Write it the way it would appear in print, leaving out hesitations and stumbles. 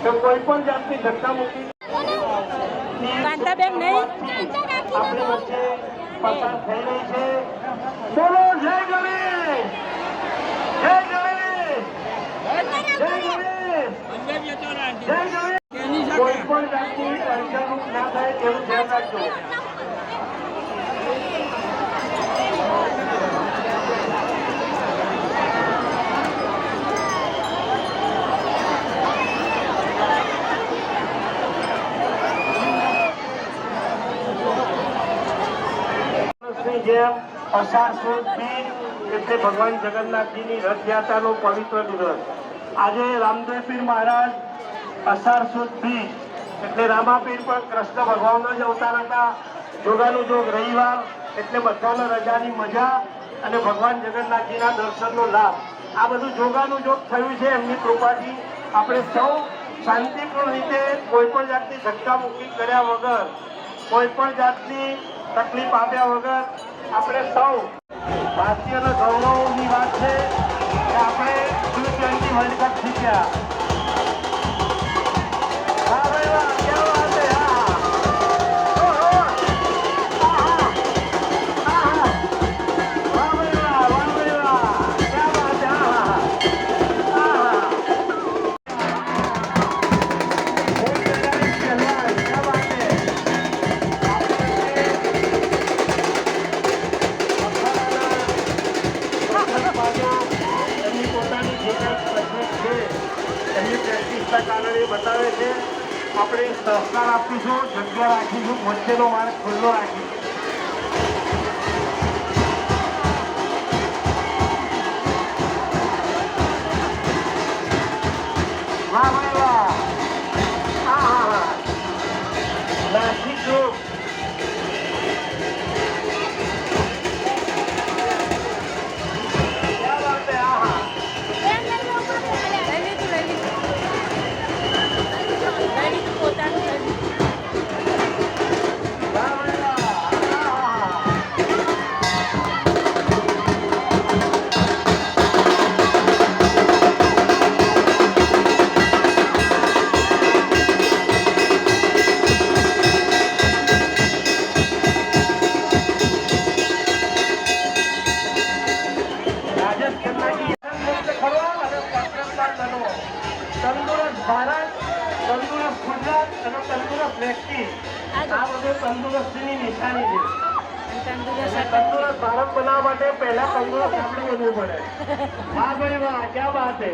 તો કોઈ પણ જાતની ધક્કામુક્કી કાંતાબેન નહીં આપણી વચ્ચે પસાર થઈ રહી છે. બોલો જય ગણેશ, જય ગણેશ, જય ગણેશ, જય ગણેશ. કોઈ પણ જાતની અડચણ ના થાય તેવું ધ્યાન રાખજો. જેમ અષાઢ સુદ બીજ એટલે ભગવાન જગન્નાથજીની રથયાત્રાનો પવિત્ર દિવસ. આજે રામદેવ પીર મહારાજ અષાઢ સુદ બીજ એટલે રામાપીર પણ કૃષ્ણ ભગવાનનો જ અવતાર હતા. જોગાનું જોગ રવિવાર એટલે બધાને રજાની મજા અને ભગવાન જગન્નાથજીના દર્શનનો લાભ. આ બધું જોગાનું જોગ થયું છે એમની કૃપાથી. આપણે સૌ શાંતિપૂર્ણ રીતે કોઈ પણ જાતની ધક્કામુક્કી કર્યા વગર, કોઈ પણ જાતની તકલીફ આપ્યા વગર આપણે સૌ ભારતીયોના ગૌરવની વાત છે કે આપણે T20 વર્લ્ડ કપ જીત્યા. હા ભાઈ વાહ, ક્યાં વાત છે. હા ઓહો, આહા, આહા, વાહ ભાઈ વાહ, વાહ ભાઈ વાહ, ક્યાં વાત છે. આહા, આહા, बहुत जगह चलवा, क्या बात है. એમની પોતાની જે કંઈક તકલીફ છે એમની પ્રેક્ટિસના કારણે બતાવે છે. આપણે સહકાર આપીશું, જગ્યા રાખીશું, વચ્ચેનો માર્ગ ખુલ્લો રાખીશું. વાહ ભાઈ વાહ, હા હા હા, નાસિક ગ્રુપ. क्या बात है. हाँ हाँ, પોતાનું વાહ ભાઈ વાહ, હા હા. રાજસ્થાનના મુક્ત કરો અને સ્વતંત્રતા બનો. તંદુરસ્ત ભારત, તંદુરસ્ત ગુજરાત અને તંદુરસ્ત વ્યક્તિ, આ બધું તંદુરસ્તીની નિશાની છે. તંદુરસ્ત ભારત બનાવવા માટે પહેલા તંદુરસ્ત આપણે બનવું પડે. વાહ ભાઈ વાહ, ક્યાં બાત છે.